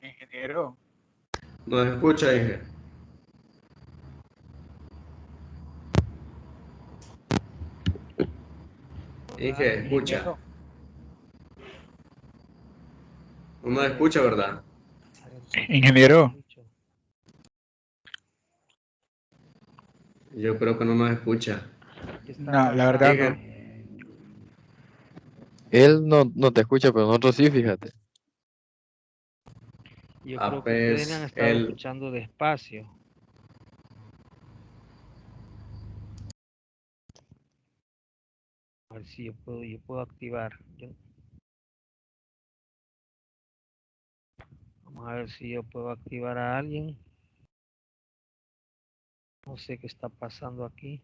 Ingeniero. ¿Nos escucha, Inge? Inge, escucha. No nos escucha, ¿verdad? Ingeniero. Yo creo que no nos escucha. No, la verdad Inge, no. Él no te escucha, pero nosotros sí, fíjate. Yo Ah, creo que ustedes me han pues, estado él- escuchando despacio. A ver si yo puedo activar. Vamos a ver si yo puedo activar a alguien. No sé qué está pasando aquí.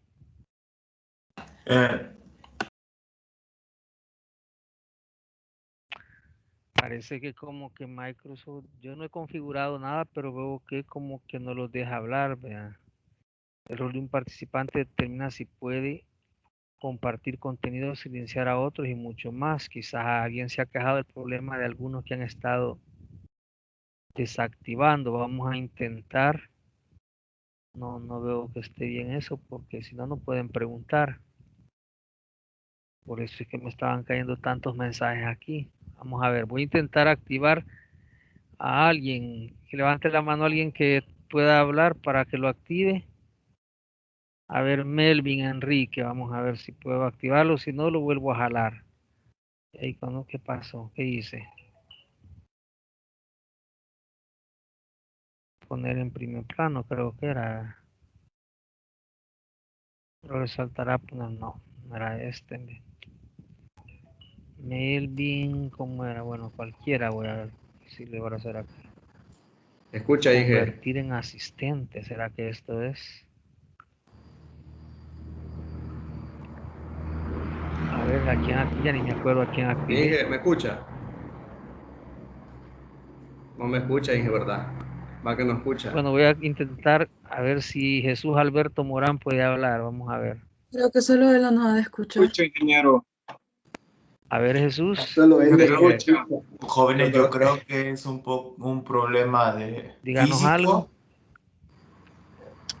Parece que como que Microsoft, yo no he configurado nada, pero veo que como que no los deja hablar, vea. El rol de un participante determina si puede compartir contenido, silenciar a otros y mucho más. Quizás alguien se ha quejado del problema de algunos que han estado desactivando. Vamos a intentar. No veo que esté bien eso, porque si no, no pueden preguntar. Por eso es que me estaban cayendo tantos mensajes aquí. Vamos a ver, voy a intentar activar a alguien. Que levante la mano a alguien que pueda hablar para que lo active. A ver, Melvin Enrique, vamos a ver si puedo activarlo. Si no, lo vuelvo a jalar. ¿Y qué pasó? ¿Qué hice? Poner en primer plano, creo que era. Lo resaltará, poner no era este. Melvin, ¿cómo era? Bueno, cualquiera, voy a ver si le voy a hacer aquí. escucha, Inge. Convertir en asistente, ¿será que esto es? A ver, ¿a quién aquí? Ya ni me acuerdo a quién activé. Inge, ¿me escucha? No me escucha, Inge, ¿verdad? Va que no escucha. Bueno, voy a intentar a ver si Jesús Alberto Morán puede hablar. Vamos a ver. Creo que solo él no nos ha de escuchar. Escucho, ingeniero. A ver, Jesús. Solo él me escucha. Jóvenes, yo creo que es un problema Díganos algo.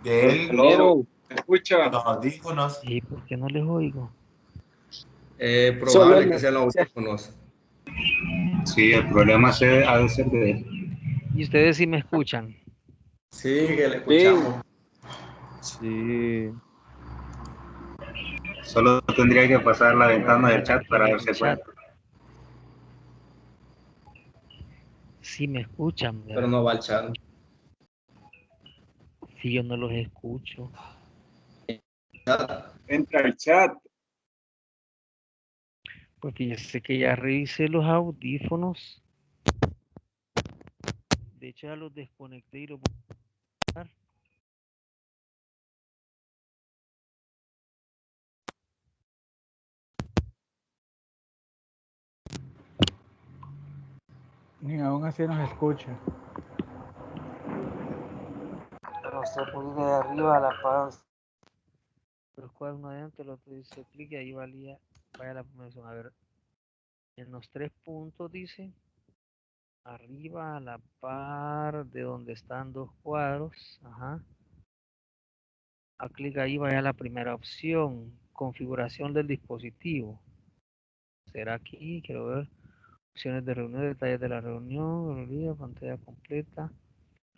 de él, Ingeniero, ¿me escucha? los audífonos. ¿Y por qué no les oigo? Probable que sean los audífonos. Sí, el problema ha de ser de él. ¿Y ustedes sí me escuchan? Sí, que le escuchamos. Sí. Solo tendría que pasar la ventana del chat para darse cuenta. Sí me escuchan, Pero no va al chat. si yo no los escucho. Entra al chat. Pues fíjese que ya revisé los audífonos. De hecho ya los desconecté y los voy a conectar. Ni aún así nos escucha. No sé, pues de arriba a la paz. Pero cuál uno adentro, el otro dice clic y ahí vaya la promoción. A ver, en los 3 puntos dice, arriba a la par de donde están 2 cuadros, ajá. A clic ahí vaya la primera opción, configuración del dispositivo. Será aquí, quiero ver, opciones de reunión, detalles de la reunión, pantalla completa,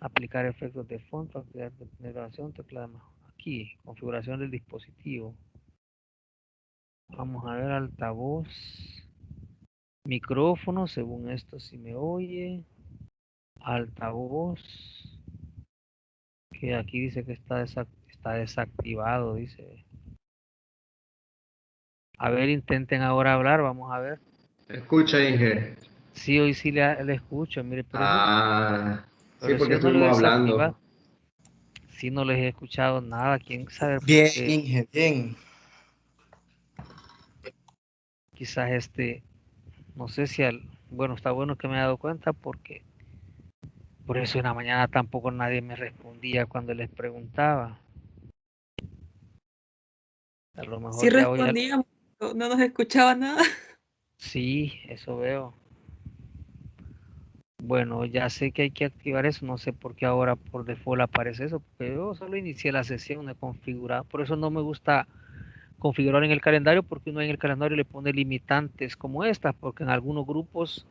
aplicar efectos de fondo, activar de grabación, teclado. Aquí, configuración del dispositivo. Vamos a ver altavoz, micrófono, según esto si me oye, altavoz, que aquí dice que está desactivado, dice. A ver, intenten ahora hablar, vamos a ver. Escucha, Inge. Sí, hoy sí le escucho, mire, pero Sí, porque yo no lo he estuvimos desactivado. hablando. Sí, no les he escuchado nada, quién sabe por Bien, qué. Inge, bien. Quizás no sé si bueno, está bueno que me he dado cuenta porque por eso en la mañana tampoco nadie me respondía cuando les preguntaba. A lo Sí mejor ya hoy... respondíamos, no nos escuchaba nada. Sí, eso veo. Bueno, ya sé que hay que activar eso, no sé por qué ahora por default aparece eso, porque yo solo inicié la sesión de configurar, por eso no me gusta configurar en el calendario, porque uno en el calendario le pone limitantes como estas, porque en algunos grupos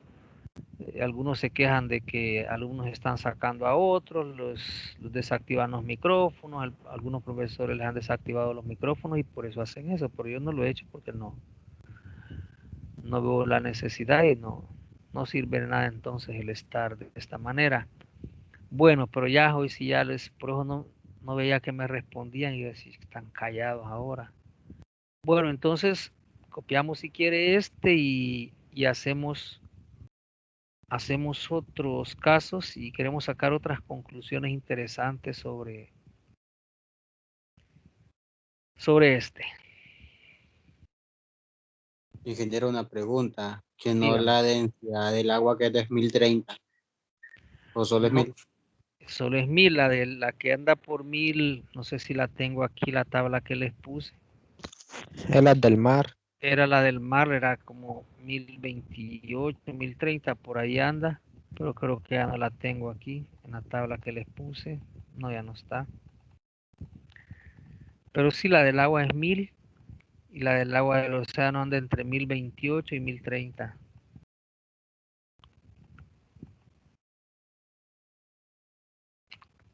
algunos se quejan de que alumnos están sacando a otros, los desactivan los micrófonos, algunos profesores les han desactivado los micrófonos y por eso hacen eso, pero yo no lo he hecho porque no veo la necesidad y no sirve de nada entonces el estar de esta manera. Bueno, pero ya hoy sí ya por eso no veía que me respondían y yo decía, están callados ahora. Bueno, entonces copiamos si quiere y hacemos otros casos y queremos sacar otras conclusiones interesantes sobre este. Ingeniero, una pregunta, que no Dígame. la densidad del agua que es de 1030, o solo es No, 1000. solo es 1000, la de la que anda por 1000, no sé si la tengo aquí, la tabla que les puse. Es la del mar. Era la del mar, era como 1028, 1030, por ahí anda, pero creo que ya no la tengo aquí en la tabla que les puse. No, ya no está. Pero sí, la del agua es 1000 y la del agua del océano anda entre 1028 y 1030.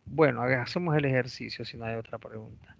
Bueno, hacemos el ejercicio si no hay otra pregunta.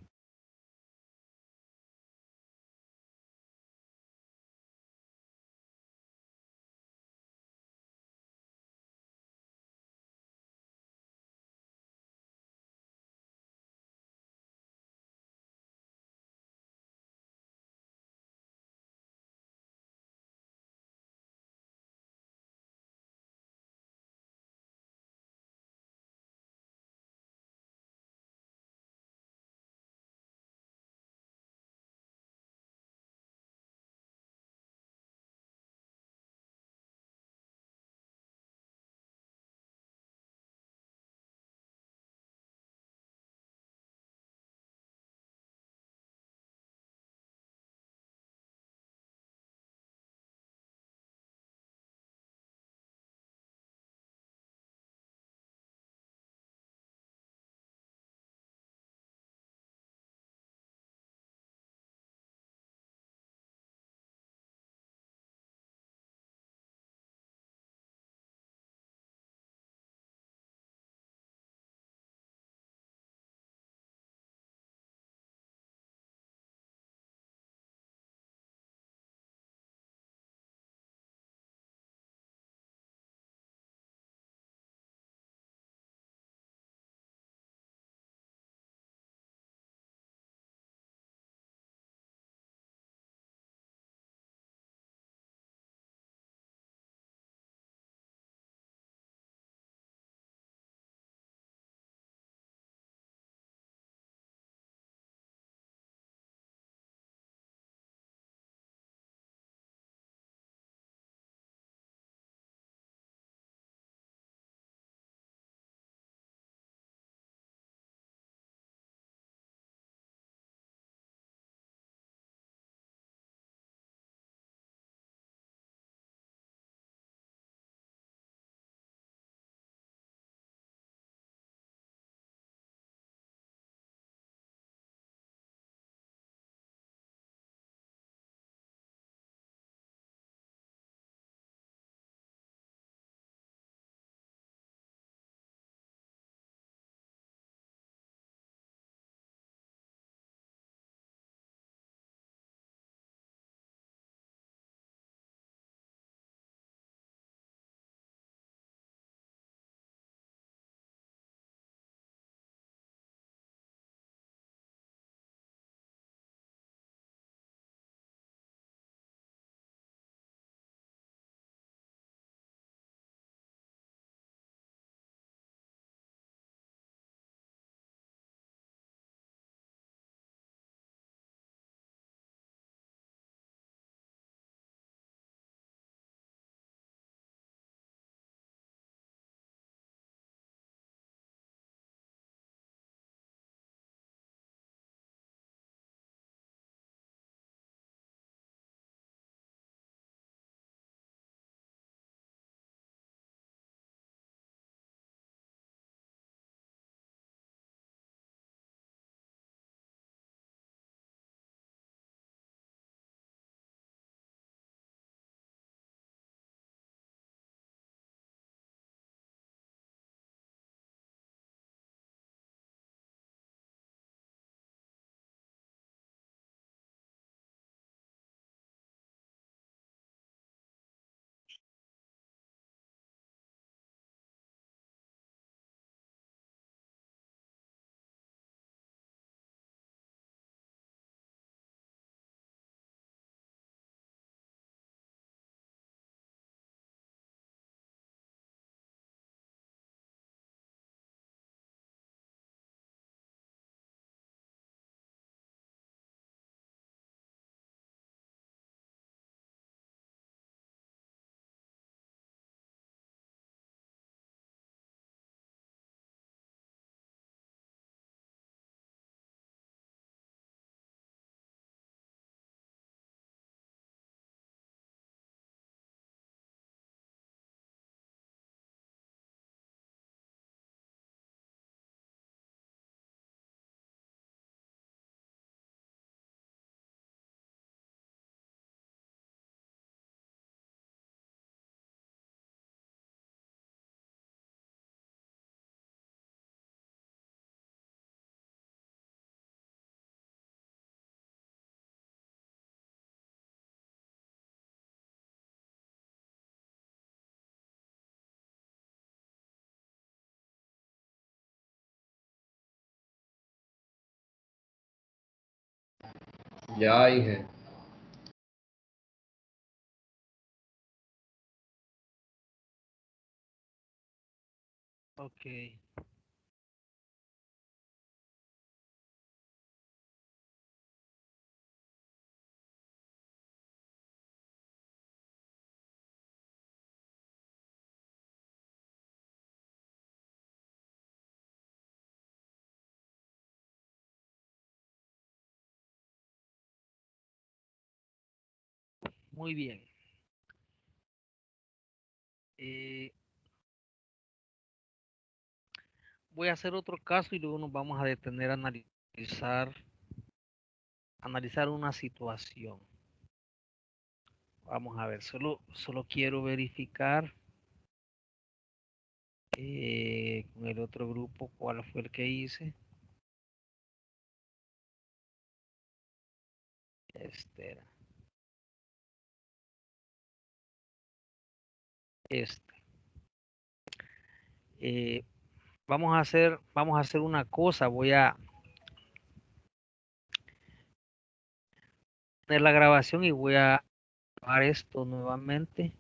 Ya, Inge. Ok. Muy bien. Voy a hacer otro caso y luego nos vamos a detener a analizar una situación. Vamos a ver, solo quiero verificar con el otro grupo cuál fue el que hice. Este era. Este. Vamos a hacer una cosa. Voy a poner la grabación y voy a grabar esto nuevamente.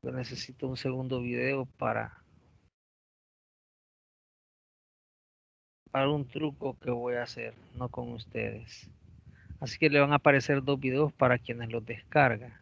Yo necesito un segundo video para un truco que voy a hacer, no con ustedes. Así que le van a aparecer dos videos para quienes los descargan.